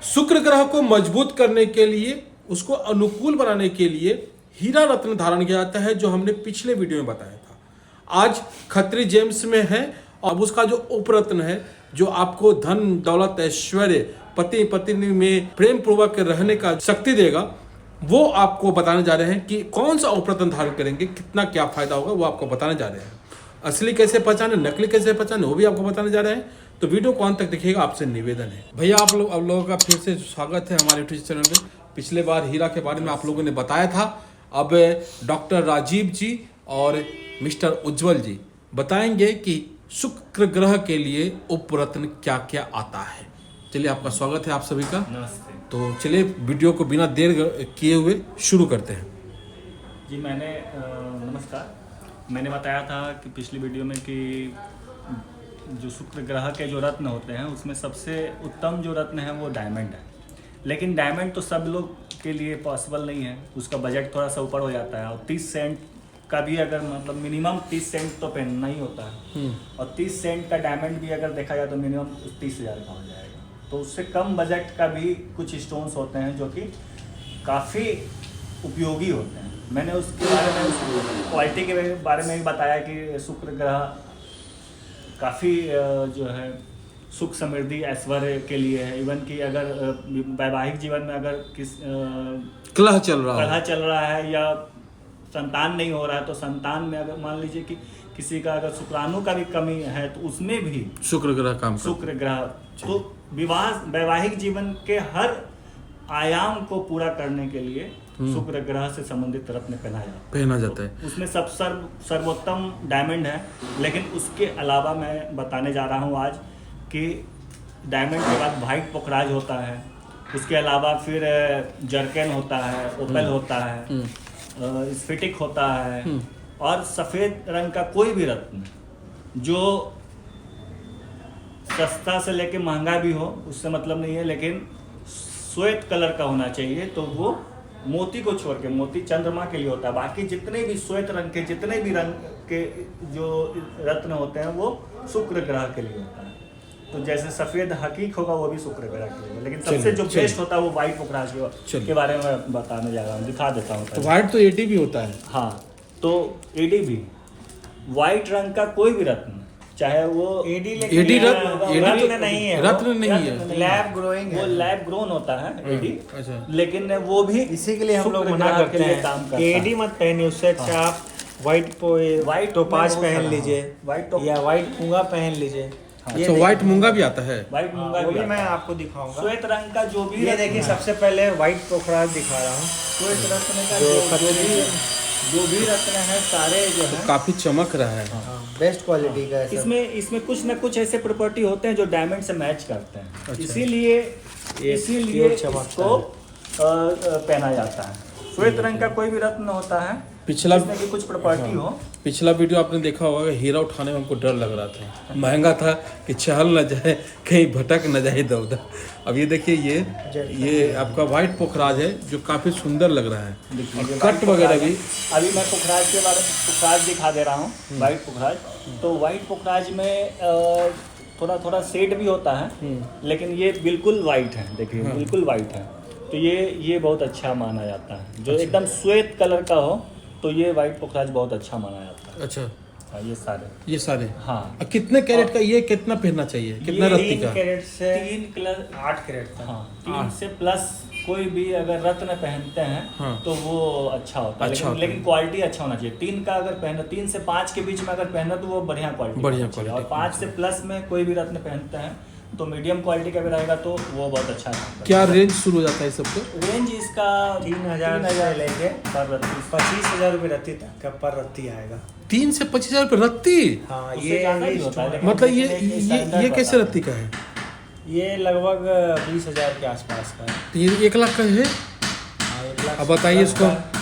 शुक्र ग्रह को मजबूत करने के लिए, उसको अनुकूल बनाने के लिए हीरा रत्न धारण किया जाता है, जो हमने पिछले वीडियो में बताया था। आज खत्री जेम्स में है, और उसका जो उपरत्न है, जो आपको धन दौलत ऐश्वर्य पति पत्नी में प्रेम पूर्वक रहने का शक्ति देगा, वो आपको बताने जा रहे हैं कि कौन सा उपरत्न धारण करेंगे, कितना क्या फायदा होगा, वो आपको बताने जा रहे हैं। असली कैसे पहचाने, नकली कैसे पहचाने, वो भी आपको बताने जा रहे हैं। तो वीडियो को अंत तक देखिएगा, आपसे निवेदन है। भैया आप लोगों का फिर से स्वागत है हमारे यूट्यूब चैनल में। पिछले बार हीरा के बारे में आप लोगों ने बताया था, अब डॉक्टर राजीव जी और मिस्टर उज्जवल जी बताएंगे कि शुक्र ग्रह के लिए उपरत्न क्या क्या आता है। चलिए, आपका स्वागत है आप सभी का। नमस्ते। तो चलिए वीडियो को बिना देर किए हुए शुरू करते हैं। जी नमस्कार। मैंने बताया था कि पिछली वीडियो में कि जो शुक्र ग्रह के जो रत्न होते हैं उसमें सबसे उत्तम जो रत्न है वो डायमंड है। लेकिन डायमंड तो सब लोग के लिए पॉसिबल नहीं है, उसका बजट थोड़ा सा ऊपर हो जाता है। और 30 सेंट का भी अगर मतलब मिनिमम 30 सेंट तो पहनना ही होता है, और 30 सेंट का डायमंड भी अगर देखा जाए तो मिनिमम 30,000 का हो जाएगा। तो उससे कम बजट का भी कुछ स्टोन्स होते हैं जो कि काफ़ी उपयोगी होते हैं। मैंने उसके बारे में क्वालिटी के बारे में भी बताया कि शुक्र ग्रह काफ़ी जो है सुख समृद्धि ऐश्वर्य के लिए है। इवन कि अगर वैवाहिक जीवन में अगर कलह चल रहा है या संतान नहीं हो रहा है, तो संतान में अगर मान लीजिए कि किसी का अगर शुक्राणु का भी कमी है तो उसमें भी शुक्र ग्रह तो वैवाहिक जीवन के हर आयाम को पूरा करने के लिए शुक्र ग्रह से संबंधित रत्न पहना जाता है। उसमें सब सर्वोत्तम डायमंड है। लेकिन उसके अलावा मैं बताने जा रहा हूँ आज कि डायमंड के बाद वाइट पोखराज होता है, उसके अलावा फिर जर्कन होता है, ओपेल होता है, स्फटिक होता है, और सफ़ेद रंग का कोई भी रत्न जो सस्ता से लेके महंगा भी हो उससे मतलब नहीं है, लेकिन श्वेत कलर का होना चाहिए। तो वो मोती को छोड़ के, मोती चंद्रमा के लिए होता है, बाकी जितने भी श्वेत रंग के जितने भी रंग के जो रत्न होते हैं वो शुक्र ग्रह के लिए होता है। तो जैसे सफ़ेद हकीक होगा वो भी शुक्र ग्रह के लिए, लेकिन सबसे जो बेस्ट होता है वो वाइट पोखराज के बारे में बताने जा रहा हूँ, दिखा देता हूँ। तो वाइट तो एडी भी होता है। हाँ, तो एडी भी वाइट रंग का कोई भी रत्न, चाहे वो एडी रत्न नहीं है, लैब ग्रोइंग, वो लैब ग्रोन होता है एडी। अच्छा। लेकिन वो भी इसी के लिए हम लोग मना करते हैं एडी मत पहनिए। उससे अच्छा आप वाइट टोपाज पहन लीजिए, या वाइट मूंगा पहन लीजिए। अच्छा, व्हाइट मूंगा भी आता है। व्हाइट मूंगा वो भी मैं आपको दिखाऊंगा। श्वेत रंग का जो भी, ये देखिए सबसे पहले व्हाइट पोखराज दिखा रहा हूँ। श्वेत रत्न का जो भी रत्न है सारे जो है काफी चमक रहा है। बेस्ट क्वालिटी का है। इसमें कुछ ना कुछ ऐसे प्रॉपर्टी होते हैं जो डायमंड से मैच करते हैं। अच्छा। इसीलिए इसको पहना जाता है। श्वेत रंग का कोई भी रत्न होता है जिसमें कि कुछ प्रॉपर्टी हो। पिछला वीडियो आपने देखा होगा, हीरा उठाने में हमको डर लग रहा था, महंगा था कि चहल न जाए, कहीं भटक न जाए इधर उधर। अब ये देखिए, ये आपका व्हाइट पोखराज है जो काफी सुंदर लग रहा है, और कट वगैरह भी। अभी मैं पोखराज के बारे में पोखराज दिखा दे रहा हूँ, व्हाइट पोखराज। तो व्हाइट पोखराज में थोड़ा शेड भी होता है, लेकिन ये बिल्कुल व्हाइट है। देखिए बिल्कुल व्हाइट है। तो ये बहुत अच्छा माना जाता है। जो एकदम श्वेत कलर का हो तो ये व्हाइट पोखराज बहुत अच्छा माना जाता है। अच्छा। हाँ, ये सारे हाँ। कितने कैरेट का, ये कितना पहनना चाहिए, कितना रत्ती का? 3 कैरेट से 8 कैरेट का। हाँ, 3 से प्लस कोई भी अगर रत्न पहनते हैं तो वो अच्छा होता है। लेकिन क्वालिटी अच्छा होना चाहिए। 3 का अगर पहना, 3 से 5 के बीच में अगर पहना तो वो बढ़िया क्वालिटी। और 5 से प्लस में कोई भी रत्न पहनते हैं तो मीडियम क्वालिटी का भी रहेगा तो वो बहुत अच्छा है। क्या रेंज शुरू हो जाता है सबसे? रेंज इसका 3,000 से लेके पर रत्ती 25,000 रुपये रत्ती तक का पर रत्ती आएगा। 3 से 25,000 रुपये रत्ती? हाँ, ये होता है। मतलब ये कैसे रत्ती का है? ये लगभग 20,000 के आसपास का है। तो ये 1 लाख का है? हाँ, 1 लाख। अब बताइए,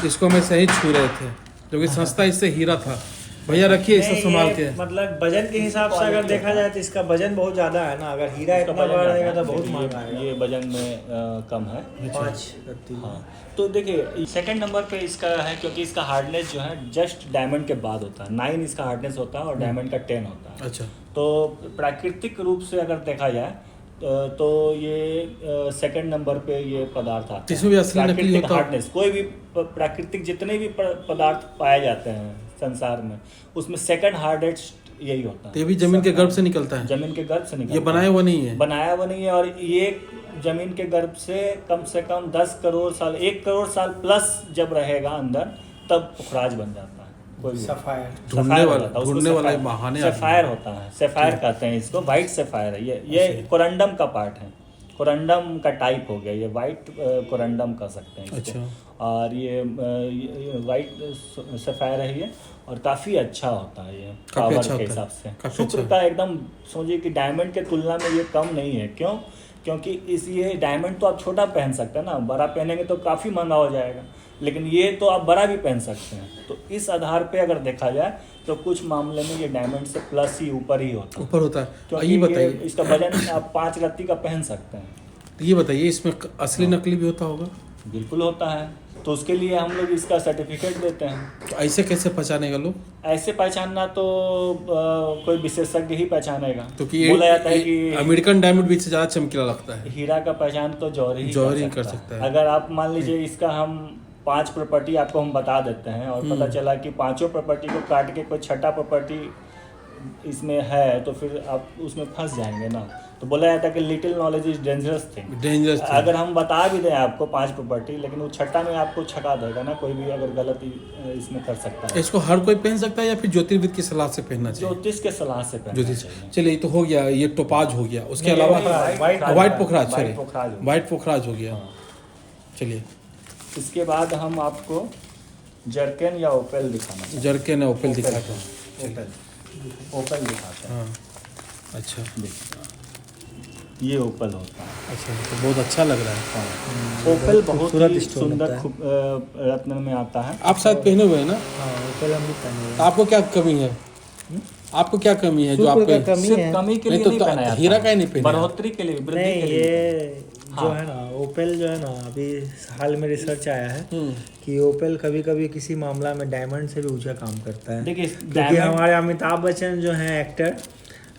इसको मैं सही छू रहे थे, जो कि सस्ता इससे हीरा था। भैया रखिए इसे संभाल के। मतलब वजन के हिसाब से अगर देखा जाए तो इसका वजन बहुत ज़्यादा है ना। अगर हीरा इतना बड़ा रहेगा तो बहुत महंगा है। ये वजन में कम है, 5 रत्ती। हाँ, तो देखिए सेकंड नंबर पे इसका है, क्योंकि इसका हार्डनेस जो है जस्ट डायमंड के बाद होता है। 9 इसका हार्डनेस होता है और डायमंड का 10 होता है। अच्छा। तो प्राकृतिक रूप से अगर देखा जाए तो ये सेकंड नंबर पे ये पदार्थ आता इसमें भी असली नकली प्राकृतिक होता है? हार्डनेस। कोई भी प्राकृतिक जितने भी पदार्थ पाए जाते हैं संसार में, उसमें सेकंड हार्डेस्ट यही होता तो है। ये भी जमीन के गर्भ से निकलता है? जमीन के गर्भ से निकलता ये बनाया हुआ नहीं है? बनाया हुआ नहीं है। और ये जमीन के गर्भ से कम 10 करोड़ साल, 1 करोड़ साल प्लस जब रहेगा अंदर, तब पुखराज बन जाता है। कोई भी सफायर ढूंढने वाला बहाने सफायर होता है, सफायर कहते हैं इसको, वाइट सफायर है ये कोरंडम का पार्ट है, कोरंडम का टाइप हो गया ये, वाइट कोरंडम कह सकते हैं इसको। अच्छा। और ये वाइट सफायर है ये, और काफ़ी अच्छा होता है ये काफी पावर अच्छा के होता है, हिसाब से। काफी शुक्र अच्छा। का एकदम सोचिए कि डायमंड के तुलना में ये कम नहीं है। क्यों? क्योंकि इस ये डायमंड तो आप छोटा पहन सकते हैं ना, बड़ा पहनेंगे तो काफ़ी महंगा हो जाएगा, लेकिन ये तो आप बड़ा भी पहन सकते हैं। तो इस आधार पे अगर देखा जाए तो कुछ मामले में ये डायमंड से प्लस ही ऊपर ही होता है। ऊपर होता है। क्योंकि ये बताइए, इसका वजन आप 5 रत्ती का पहन सकते हैं। ये बताइए, इसमें असली नकली भी होता होगा? बिल्कुल होता है, तो उसके लिए हम लोग इसका सर्टिफिकेट देते हैं। तो ऐसे कैसे पहचानेगा लोग? ऐसे पहचानना तो कोई विशेषज्ञ ही पहचानेगा। तो कि बोला जाता है कि अमेरिकन डायमंड भी से ज्यादा चमकीला लगता है। हीरा का पहचान तो जौहरी ही कर सकता है। अगर आप मान लीजिए इसका हम 5 प्रॉपर्टी आपको हम बता देते हैं और पता चला कि 5 प्रॉपर्टी को काट के कोई छठा प्रॉपर्टी इसमें है, तो फिर आप उसमें फंस जाएंगे ना। तो बोला जाता है कि little knowledge is dangerous thing. Dangerous. अगर हम बता भी दें आपको 5 प्रॉपर्टी, लेकिन वो छठा में आपको छका देगा ना, कोई भी अगर गलती इसमें कर सकता है। इसको हर कोई पहन सकता है या फिर ज्योतिर्विद की सलाह से पहनना चाहिए? ज्योतिष के सलाह से पहनना ज्योतिष। चाहिए। चलिए, ये तो हो गया, ये टोपाज हो गया। उसके नहीं, अलावा नहीं, व्हाइट पोखराज, व्हाइट पोखराज हो गया। व्हाइट पोखराज हो गया। चलिए, इसके बाद हम आपको जर्केन या ओपेल दिखाना चाहते हैं। जर्केन या ओपेल दिखाता हूँ। ओपेल दिखाते हैं। हाँ, अच्छा। देखिए, ये ओपेल होता है। अच्छा, तो बहुत अच्छा लग रहा है। ओपेल बहुत खूबसूरत ही स्टोन सुंदर होता है। रत्न में आता है। आप शायद पहने हुए हैं ना? हाँ ओपेल हम भी पहने हुए हैं। तो आपको क्या कमी है? आपको क्या कमी है जो शुक्र आपको? का कमी सिर्फ है। कमी के नहीं लिए तो नहीं पहना जाता हीरा है। का ही नहीं पहना। बढ़ोतरी के लिए, वृद्धि नहीं, के लिए। ये जो हाँ। है ना ओपेल जो है ना, अभी हाल में रिसर्च आया है कि ओपेल कभी कभी किसी मामला में डायमंड से भी ऊंचा काम करता है। देखिए, क्योंकि डायमंड हमारे अमिताभ बच्चन जो हैं एक्टर,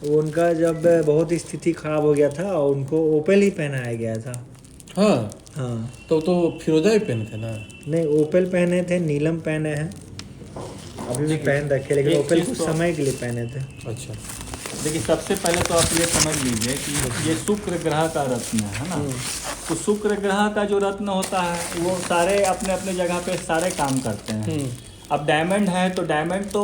उनका जब बहुत स्थिति खराब हो गया था और उनको ओपेल ही पहनाया गया था। हाँ, हाँ, तो फिरोजा भी पहने थे ना? नहीं ओपेल पहने थे, नीलम पहने हैं, अभी भी पहन रखे, लेकिन एक ओपेल चीज़ कुछ तो- समय के लिए पहने थे। अच्छा। देखिए, सबसे पहले तो आप ये समझ लीजिए कि ये शुक्र ग्रह का रत्न है ना। तो शुक्र ग्रह का जो रत्न होता है वो सारे अपने अपने जगह पे सारे काम करते हैं। अब डायमंड है तो डायमंड तो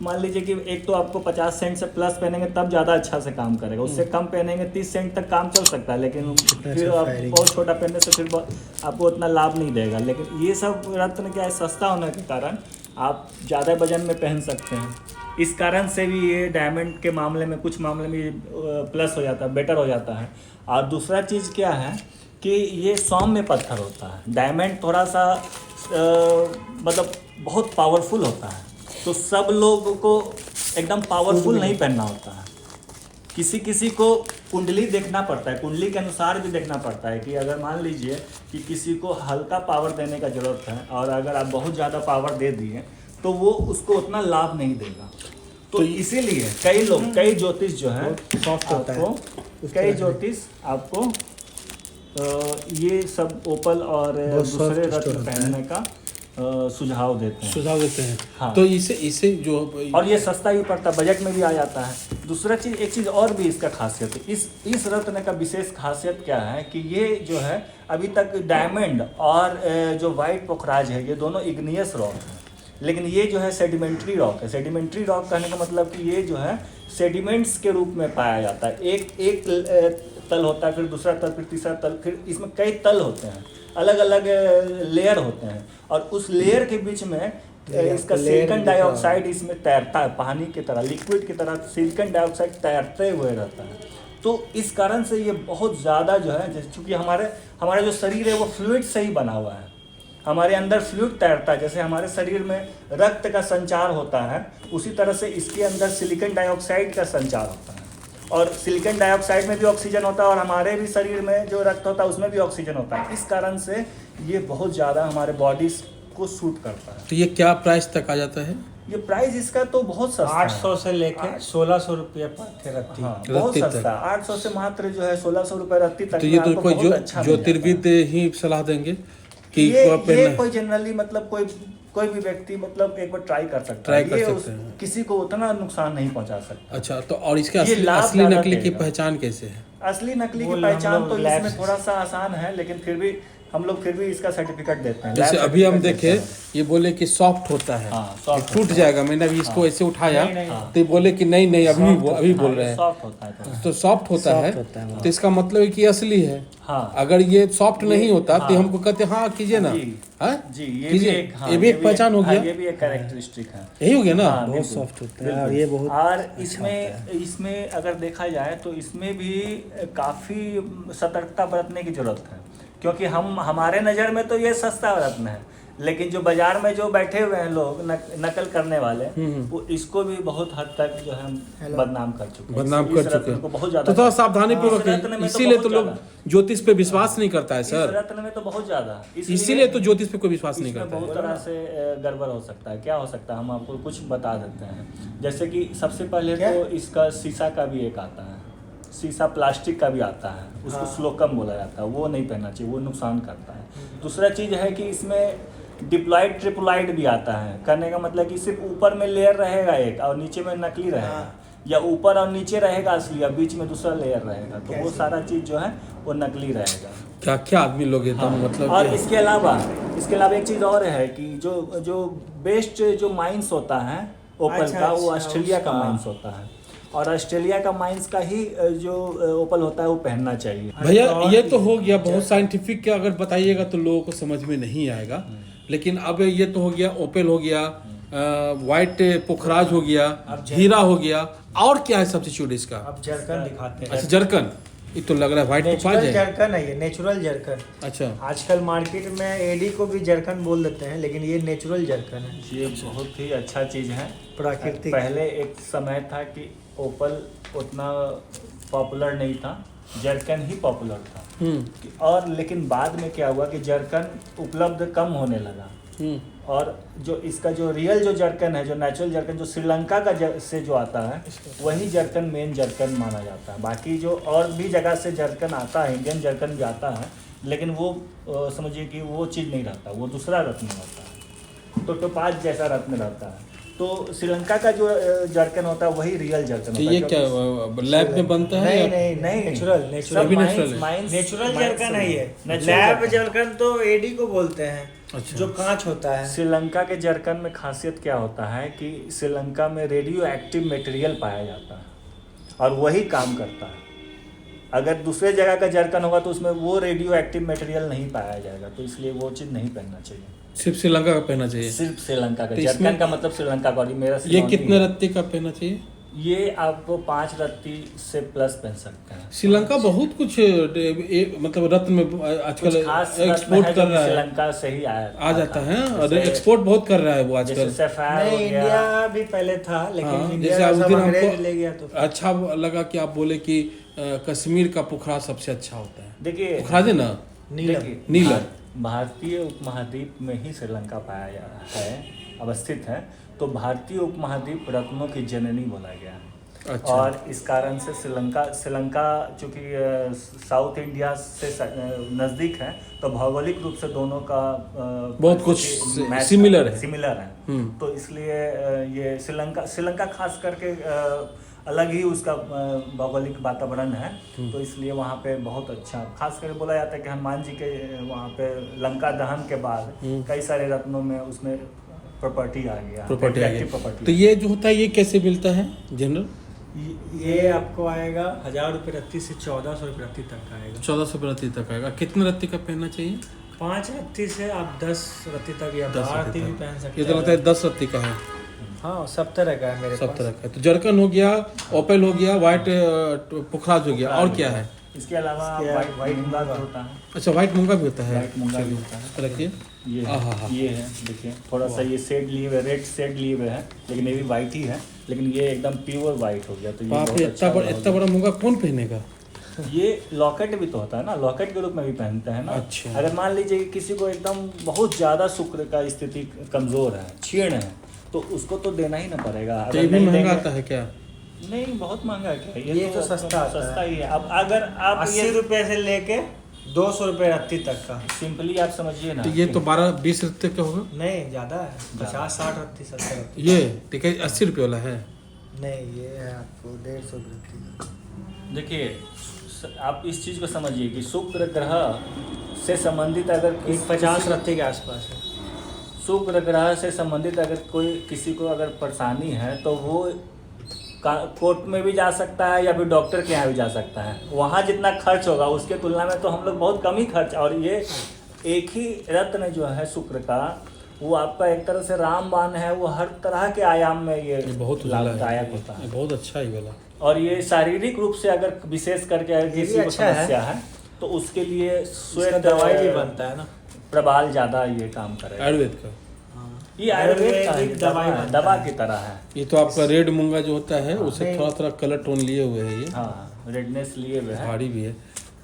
मान लीजिए कि एक तो आपको 50 सेंट से प्लस पहनेंगे तब ज़्यादा अच्छा से काम करेगा, उससे कम पहनेंगे 30 सेंट तक काम चल सकता है, लेकिन फिर अच्छा आप firing। बहुत छोटा पहनने से फिर आपको उतना लाभ नहीं देगा। लेकिन ये सब रत्न क्या है, सस्ता होने के कारण आप ज़्यादा वजन में पहन सकते हैं। इस कारण से भी ये डायमंड के मामले में कुछ मामले में प्लस हो जाता है, बेटर हो जाता है। और दूसरा चीज़ क्या है कि ये सौम्य पत्थर होता है। डायमंड थोड़ा सा मतलब बहुत पावरफुल होता है, तो सब लोगों को एकदम पावरफुल नहीं पहनना होता है। किसी किसी को कुंडली देखना पड़ता है, कुंडली के अनुसार भी देखना पड़ता है कि अगर मान लीजिए कि किसी को हल्का पावर देने का ज़रूरत है और अगर आप बहुत ज़्यादा पावर दे दिए तो वो उसको उतना लाभ नहीं देगा। तो इसीलिए कई ज्योतिष जो है सॉफ्ट होता है। आपको कई ज्योतिष आपको ये सब ओपल और दूसरे रत्न पहनने का सुझाव देते हैं। हाँ। तो इसे जो और ये सस्ता भी पड़ता है, बजट में भी आ जाता है। दूसरा चीज़, एक चीज़ और भी इसका खासियत है, इस रत्न का विशेष खासियत क्या है कि ये जो है अभी तक डायमंड और जो वाइट पोखराज है ये दोनों इग्नियस रॉक है, लेकिन ये जो है सेडिमेंट्री रॉक है। सेडिमेंट्री रॉक कहने का मतलब कि ये जो है सेडिमेंट्स के रूप में पाया जाता है। एक तल होता है, फिर दूसरा तल, फिर तीसरा तल, फिर इसमें कई तल होते हैं, अलग अलग लेयर होते हैं, और उस लेयर के बीच में इसका सिलिकॉन डाइऑक्साइड इसमें तैरता है, पानी की तरह, लिक्विड की तरह सिलिकॉन डाइऑक्साइड तैरते हुए रहता है। तो इस कारण से ये बहुत ज़्यादा जो है, चूँकि हमारा जो शरीर है वो फ्लूइड से ही बना हुआ है, हमारे अंदर फ्लूइड तैरता है। जैसे हमारे शरीर में रक्त का संचार होता है, उसी तरह से इसके अंदर सिलिकॉन डाइऑक्साइड का संचार होता है, और सिलिकॉन डाइऑक्साइड में भी ऑक्सीजन होता है और हमारे भी शरीर में जो रक्त होता है उसमें भी ऑक्सीजन होता है। इस कारण से ये बहुत ज़्यादा हमारे बॉडी को सूट करता है। तो ये क्या प्राइस तक आ जाता है? ये प्राइस इसका तो बहुत सस्ता 800 से लेके 1600 रुपये पर थे रत्ती। हाँ, बहुत रत्ती सस्ता 800 से मात्र जो है 1600 रुपए रत्ती तक तो ये में तो आपको कोई बहुत अच्छा मिल जाता है। ज्योतिर्विद ही सलाह देंगे कि ये को पहनना कोई जनरली मतलब कोई भी व्यक्ति मतलब एक बार ट्राई कर सकता ट्राई है। कर ये सकते हैं। किसी को उतना नुकसान नहीं पहुंचा सकता। अच्छा, तो और इसके ये लाभ असली ज़्यादा नकली की देगा। पहचान कैसे है? असली नकली वो की हम पहचान लोग तो लैब इसमें से- थोड़ा सा आसान है, लेकिन फिर भी हम लोग फिर भी इसका सर्टिफिकेट देते हैं। जैसे लैब अभी हम सर्टिफिकेट देखे, देते हैं। ये बोले कि सॉफ्ट होता है, हाँ, ये soft टूट होता है। जाएगा। मैंने अभी इसको ऐसे उठाया नहीं, नहीं, तो ये बोले कि नहीं नहीं अभी अभी बोल रहे हैं सॉफ्ट होता है थोड़ा। तो सॉफ्ट होता है। Soft होता है, तो इसका मतलब है कि असली है। हाँ अगर ये सॉफ्ट नहीं होता तो हाँ। हमको कहते हाँ कीजिए ना, जी। हाँ जी, ये भी कीजिए। एक हाँ, ये भी एक पहचान हो हाँ, गया, ये भी एक कैरेक्टरिस्टिक है। यही हो गया ना। हाँ, बहुत बिल्कुल, सॉफ्ट होता है और बिल्कुल। ये बहुत और अच्छा इसमें अगर देखा जाए तो इसमें भी काफ़ी सतर्कता बरतने की जरूरत है, क्योंकि हमारे नज़र में तो ये सस्ता रत्न है, लेकिन जो बाजार में जो बैठे हुए हैं लोग नकल करने वाले, वो इसको भी बहुत हद तक जो है बदनाम कर चुके हैं। बदनाम इस कर रत्न चुके को बहुत हैं। ज़्यादा तो थोड़ा सावधानी पूर्वक इस रत्न में तो इसीलिए तो बहुत लोग ज़्यादा। ज्योतिष पे विश्वास नहीं करता है इस सर। रत्न में तो बहुत ज़्यादा, इसीलिए तो ज्योतिष पे कोई विश्वास नहीं इसमें करता बहुत है। तरह से गड़बड़ हो सकता है। क्या हो सकता है हम आपको कुछ बता देते हैं। जैसे कि सबसे पहले तो इसका शीशा का भी एक आता है, शीशा प्लास्टिक का भी आता है, उसको स्लोकम बोला जाता है, वो नहीं पहनना चाहिए, वो नुकसान करता है। दूसरा चीज़ है कि इसमें डिप्लॉइड ट्रिप्लॉइड भी आता है। करने का मतलब कि सिर्फ ऊपर में लेयर रहेगा एक और नीचे में नकली रहेगा, या ऊपर और नीचे रहेगा असली और बीच में दूसरा लेयर रहेगा, तो वो सारा चीज़ जो है वो नकली रहेगा। क्या क्या आदमी लोग एकदम मतलब और कि- इसके अलावा एक चीज़ और है कि जो बेस्ट जो माइंस होता है ओपल अच्छा, का, वो अच्छा, ऑस्ट्रेलिया का उसका। माइंस होता है, और ऑस्ट्रेलिया का माइंस का ही जो ओपल होता है वो पहनना चाहिए। भैया ये तो हो गया बहुत साइंटिफिक के, अगर बताइएगा तो लोगों को समझ में नहीं आएगा। लेकिन अब ये तो हो गया ओपेल हो गया, व्हाइट पुखराज हो गया, हीरा हो गया, और क्या है सब्स्टिट्यूट इसका? अब जरकन दिखाते हैं। अच्छा जरकन, ये तो लग रहा है व्हाइट पुखराज नेचुरल है। जरकन है ये, नेचुरल जरकन। अच्छा आजकल मार्केट में एडी को भी जरकन बोल देते हैं, लेकिन ये नेचुरल जरकन है, ये बहुत ही अच्छा चीज़ है। प्राकृतिक। पहले एक समय था कि ओपल उतना पॉपुलर नहीं था, जरकन ही पॉपुलर था। और लेकिन बाद में क्या हुआ कि जरकन उपलब्ध कम होने लगा, और जो इसका जो रियल जो जरकन है, जो नेचुरल जरकन जो श्रीलंका का से जो आता है, वही जरकन मेन जरकन माना जाता है। बाकी जो और भी जगह से जरकन आता है, इंडियन जरकन भी आता है, लेकिन वो समझिए कि वो चीज़ नहीं रहता, वो दूसरा रत्न रहता है, तो टोपाज जैसा रत्न रहता है। तो श्रीलंका का जो जरकन होता है वही रियल जरकन तो होता है। ये क्या क्योंकि लैब में बनता है नहीं या- नहीं नहीं, नेचुरल सब नेचुरल भी माइंस- natural है। माइंस- नेचुरल माइंस जरकन से है ये। Natural lab zircon. जरकन तो एडी को बोलते हैं, अच्छा। जो कांच होता है। श्रीलंका के जरकन में खासियत क्या होता है कि श्रीलंका में रेडियो एक्टिव मटेरियल पाया जाता है और वही काम करता है। अगर दूसरे जगह का जरकन होगा तो उसमें वो रेडियो एक्टिव मटेरियल नहीं पाया जाएगा, तो इसलिए वो चीज़ नहीं पहनना चाहिए। सिर्फ श्रीलंका का पहनना चाहिए। सिर्फ श्रीलंका का तो इसमें- जरकन का मतलब श्रीलंका का, और मेरा ये सिलोनी कितने है। रत्ती का पहनना चाहिए? ये आपको 5 रत्ती से प्लस पहन सकते हैं। श्रीलंका बहुत कुछ मतलब रत्न में आजकल कुछ खास रत्न एक्सपोर्ट है कर जो रहा है, श्रीलंका से ही आ जाता है, और जैसे- एक्सपोर्ट बहुत कर रहा है वो जैसे आजकल। सैफायर हो नहीं, गया। इंडिया भी पहले था, लेकिन हाँ, इंडिया जैसे का उस सब दिन अंग्रेज ले गया तो हमको अच्छा लगा कि आप बोले कि कश्मीर का पुखराज सबसे अच्छा होता है। देखिए पुखराज है ना, नीलम। देखिए, नीलम। भारतीय उपमहाद्वीप में ही श्रीलंका पाया गया है, अवस्थित है, तो भारतीय उपमहाद्वीप रत्नों की जननी बोला गया है। अच्छा। और इस कारण से श्रीलंका चूंकि साउथ इंडिया से नज़दीक है, तो भौगोलिक रूप से दोनों का बहुत कुछ परिस्थिति मैच सिमिलर है। सिमिलर है। तो इसलिए ये श्रीलंका खास करके अलग ही उसका भौगोलिक वातावरण है, तो इसलिए वहाँ पे बहुत अच्छा, खास करके बोला जाता है कि हनुमान जी के वहाँ पे लंका दहन के बाद कई सारे रत्नों में उसमें प्रॉपर्टी आ गया, प्रॉपर्टी आ radioactive गई। property। तो ये जो होता है ये कैसे मिलता है जनरल? ये आपको आएगा 1000 रुपये रत्ती से 1400 रुपये रत्ती तक का आएगा। 1400 रत्ती तक आएगा। कितने रत्ती का पहनना चाहिए? 5 रत्ती से आप 10 रत्ती तक या 12 रत्ती भी पहन सकते ये तो लगता है 10 रत्ती का है। हाँ, सब तरह का है मेरे सब पास। तरह का। तो जरकन हो गया, ओपेल हो गया, व्हाइट पुखराज हो गया, और क्या है? इसके अलावा इसके वाइट मूंगा भी होता है। अच्छा व्हाइट मूंगा भी होता है। वाइट मूंगा भी होता है। रखिए। ये है देखिए, थोड़ा सा ये शेड लिए हुए, रेड शेड लिए हुए है, लेकिन ये भी वाइट ही है, लेकिन ये एकदम प्योर वाइट हो गया, तो ये बाप बहुत रे, अच्छा इतना बड़ा मूंगा कौन पहनेगा? ये लॉकेट भी तो होता है ना, लॉकेट के रूप में भी पहनते हैं ना। अच्छा। अगर मान लीजिए कि किसी को एकदम बहुत ज़्यादा शुक्र का स्थिति कमज़ोर है, क्षीण है, तो उसको तो देना ही ना पड़ेगा। तो ये भी महंगा आता है क्या? नहीं, बहुत महंगा है क्या, ये तो सस्ता ही है। अब अगर आप 80 रुपए से लेके 200 रुपए रत्ती तक का। सिंपली आप समझिए ना, तो ये तो 12-20 रुपये का होगा। नहीं ज़्यादा है, 50-60 रत्ती 70 रत्ती। ये ठीक है, 80 रुपये वाला है। नहीं, ये है आपको 150 रत्ती। देखिए आप इस चीज़ को समझिए कि शुक्र ग्रह से संबंधित अगर एक 50 रत्ती के आसपास है। शुक्र ग्रह से संबंधित अगर कोई किसी को अगर परेशानी है तो वो कोर्ट में भी जा सकता है या फिर डॉक्टर के यहाँ भी जा सकता है। वहाँ जितना खर्च होगा उसके तुलना में तो हम लोग बहुत कम ही खर्च, और ये एक ही रत्न जो है शुक्र का, वो आपका एक तरह से रामबाण है। वो हर तरह के आयाम में ये बहुत लाभदायक होता है। बहुत अच्छा ही वाला। और ये शारीरिक रूप से अगर विशेष करके अगर किसी को अच्छा समस्या है तो उसके लिए इसका दवाई भी बनता है ना, प्रबाल ज़्यादा ये काम करेगा। आयुर्वेद का ये आयुर्वेद का एक दवाई है, दवा की तरह है। ये तो आपका रेड मूंगा जो होता है उसे थोड़ा थोड़ा कलर टोन लिए हुए है। ये हाँ, रेडनेस लिए हुए है। भारी भी है।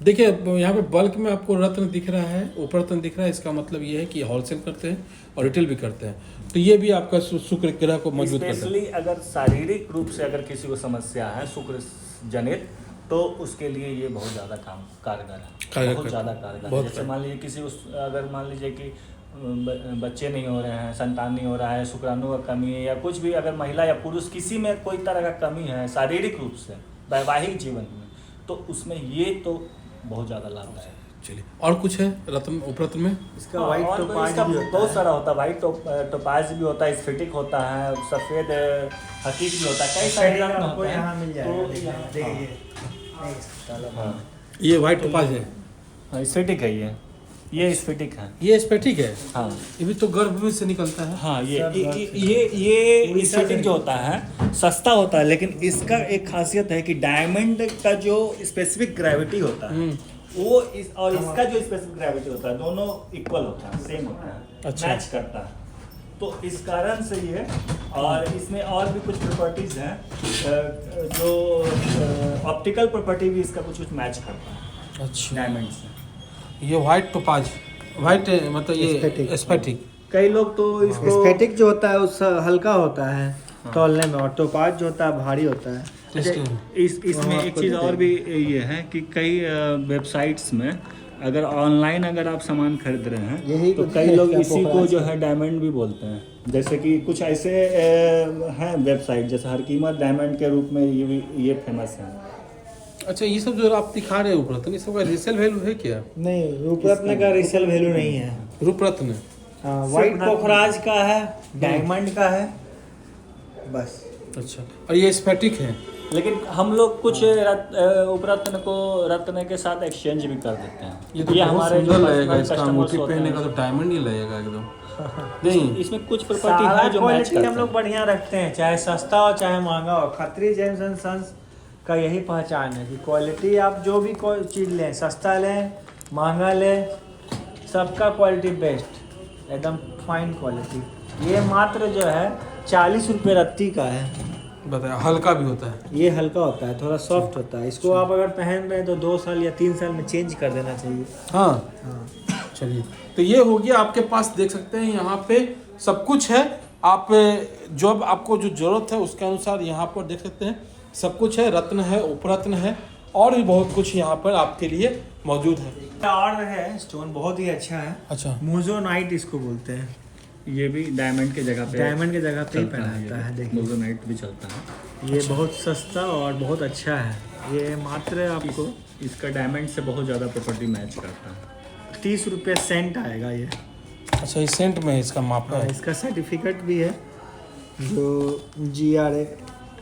देखिए यहाँ पे बल्क में आपको रत्न दिख रहा है, ऊपर रत्न दिख रहा है। इसका मतलब ये है कि होलसेल करते हैं और रिटेल भी करते हैं। तो ये भी आपका शुक्र ग्रह को मजबूत करता है। स्पेशली अगर शारीरिक रूप से अगर किसी को समस्या है शुक्र जनित, तो उसके लिए ये बहुत ज़्यादा काम कारगर है, बहुत ज़्यादा कारगर है। जैसे मान लीजिए किसी को अगर मान लीजिए कि बच्चे नहीं हो रहे हैं, संतान नहीं हो रहा है, शुक्राणु का कमी है, या कुछ भी अगर महिला या पुरुष किसी में कोई तरह का कमी है शारीरिक रूप से वैवाहिक जीवन में, तो उसमें ये तो बहुत ज़्यादा लाभदायक है। चलिए, और कुछ है रत्न उपरत्न में? इसका वाइट और टोपाज इसका भी होता बहुत है। सारा होता है। वाइट टोपाज भी होता है, स्फटिक होता है, सफ़ेद हकीक भी होता है, कई सारे रत्न आपको होते हैं। यहाँ मिल जाएगा। तो देखिए हाँ, ये व्हाइट टोपाज है। हाँ, स्फटिक है ये स्फटिक है। ये स्फटिक है। हाँ ये भी तो गर्भ में से निकलता है। हाँ, ये स्फटिक जो होता है सस्ता होता है, लेकिन इसका एक खासियत है कि डायमंड का जो स्पेसिफिक ग्रेविटी होता है वो और इसका जो स्पेसिफिक ग्रेविटी होता है दोनों इक्वल होता है, सेम होता है, अच्छा। मैच करता है। तो इस कारण से ये, और इसमें और भी कुछ प्रॉपर्टीज हैं जो ऑप्टिकल प्रॉपर्टी भी इसका कुछ मैच करता है अच्छा। डायमंड से। ये व्हाइट टोपाज, व्हाइट मतलब ये स्फटिक। कई लोग तो इसको स्फटिक जो होता है उस हल्का होता है तौलने में, और टोपाज जो होता है भारी होता है। इसमें एक चीज़ और भी ये है कि कई वेबसाइट्स में अगर ऑनलाइन अगर आप सामान खरीद रहे हैं तो कई लोग इसी को जो है डायमंड भी बोलते हैं। जैसे कि कुछ ऐसे हैं वेबसाइट, जैसे हर कीमत डायमंड के रूप में ये फेमस है। अच्छा, ये सब जो आप दिखा रहे हैं उपरत्न, इस सब का रीसेल वैल्यू है क्या? नहीं, रूपरत्न का रीसेल वैल्यू नहीं है। रूपरत्न व्हाइट पोखराज का है, डायमंड का है, बस। अच्छा, और ये स्फटिक है। लेकिन हम लोग कुछ उपरत्न को रत्न के साथ एक्सचेंज भी कर देते हैं। ये तो हमारे सुंदर जो लगेगा, इसका customers अंगूठी होते पहनने हैं। का तो डायमंड ही लगेगा एकदम। नहीं, इसमें कुछ प्रॉपर्टी है जो मैच क्वालिटी करते हम लोग हैं। बढ़िया रखते हैं, चाहे सस्ता हो चाहे महंगा हो। खत्री जेम्स एंड सन्स का यही पहचान है कि क्वालिटी आप जो भी कोई चीज़ लें, सस्ता लें महंगा लें, सबका क्वालिटी बेस्ट, एकदम फाइन क्वालिटी। ये मात्र जो है 40 रुपये रत्ती का है। बताया, हल्का भी होता है। ये हल्का होता है, थोड़ा सॉफ्ट होता है। इसको आप अगर पहन रहे हैं तो 2 साल या 3 साल में चेंज कर देना चाहिए। हाँ, चलिए, तो ये हो गया आपके पास। देख सकते हैं यहाँ पे सब कुछ है। आप जो अब आपको जो जरूरत है उसके अनुसार यहाँ पर देख सकते हैं सब कुछ है। रत्न है, उपरत्न है, और भी बहुत कुछ यहाँ पर आपके लिए मौजूद है। और है स्टोन बहुत ही अच्छा है। अच्छा, मोजोनाइट इसको बोलते हैं। ये भी डायमंड के जगह पे डायमंड की जगह पे ही चलता पहना है, जाता है। देखिए, मोजोनाइट भी चलता है। ये बहुत सस्ता और बहुत अच्छा है। ये मात्र आपको इसका डायमंड से बहुत ज़्यादा प्रॉपर्टी मैच करता है। 30 रुपये सेंट आएगा ये। अच्छा, ये सेंट में इसका माप है। इसका सर्टिफिकेट भी है जो GRA।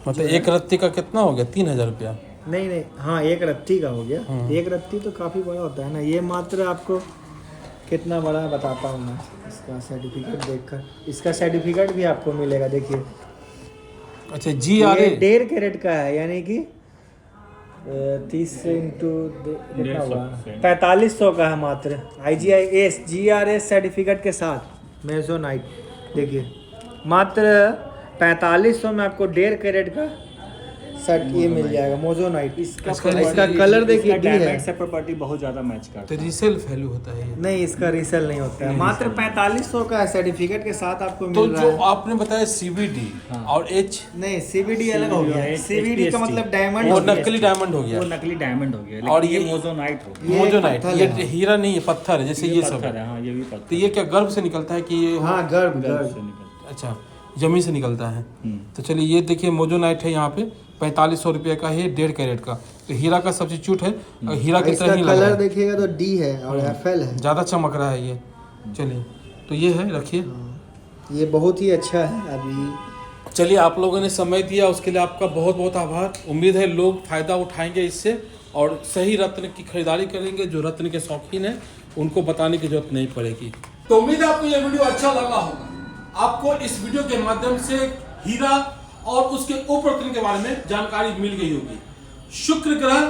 मतलब एक रत्ती का कितना हो गया? 3000 रुपया। नहीं, हाँ, एक रत्ती का हो गया। एक रत्ती तो काफ़ी बड़ा होता है ना। ये मात्र आपको कितना बड़ा है बताता हूँ मैं, इसका सर्टिफिकेट देखकर। इसका सर्टिफिकेट भी आपको मिलेगा, देखिए। अच्छा, GRA 1.5 कैरेट का है, यानी कि 30 इंटू कितना हुआ, 4500 का है मात्र। IGIS GRA सर्टिफिकेट के साथ मेसोनाइट। देखिए, मात्र 4500 में आपको 1.5 कैरेट का सेट ये मिल जाएगा मोजोनाइट। इसका इसका कलर देखिए डी है। डायमंड से प्रॉपर्टी बहुत ज़्यादा मैच करता तो है। रीसेल वैल्यू होता है ये। नहीं, इसका रीसेल नहीं होता है, मात्र 4500 का सर्टिफिकेट के साथ आपको तो मिल रहा जो है। आपने बताया CVD हाँ। और H, नहीं, CVD अलग हो गया है। CVD CVD का HTST मतलब डायमंड वो हो गया। नकली डायमंड हो गया वो नकली डायमंड हो गया, और लेकिन ये ये- मोजोनाइट हो गया। ये मोजोनाइट, पत्थर ये है। हीरा नहीं है, पत्थर है, जैसे ये सब पत्थर है। है, हाँ ये भी तो पत्थर ये क्या गर्भ से निकलता है कि ये हाँ, गर्भ गर्भ गर्भ से निकलता अच्छा जमीन से निकलता है। है। तो चलिए ये देखिए मोजोनाइट है यहाँ पे 4500 रुपये का है, 1.5 कैरेट का। तो हीरा का सब्स्टिट्यूट है और हीरा की इसका तरह ही लग रहा कलर है, देखिएगा तो डी है और FL है। ज़्यादा चमक रहा है ये। चलिए तो ये है, रखिए। ये बहुत ही अच्छा है। अभी चलिए आप लोगों ने समय दिया उसके लिए आपका बहुत बहुत आभार। उम्मीद है लोग फ़ायदा उठाएंगे इससे और सही रत्न की खरीदारी करेंगे। जो रत्न के शौकीन हैं उनको बताने की जरूरत नहीं पड़ेगी। तो उम्मीद है आपको ये वीडियो अच्छा लगा होगा। आपको इस वीडियो के माध्यम से हीरा और उसके उपरत्न के बारे में जानकारी मिल गई होगी। शुक्र ग्रह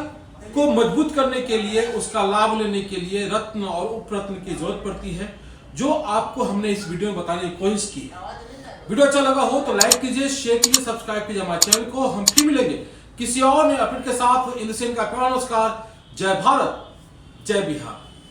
को मजबूत करने के लिए, उसका लाभ लेने के लिए रत्न और उपरत्न की जरूरत पड़ती है, जो आपको हमने इस वीडियो में बताने की कोशिश की। वीडियो अच्छा लगा हो तो लाइक कीजिए, शेयर कीजिए, सब्सक्राइब कीजिए हमारे चैनल को। हम फिर मिलेंगे किसी और नए अपडेट के साथ। इन का प्यार नमस्कार। जय भारत, जय बिहार।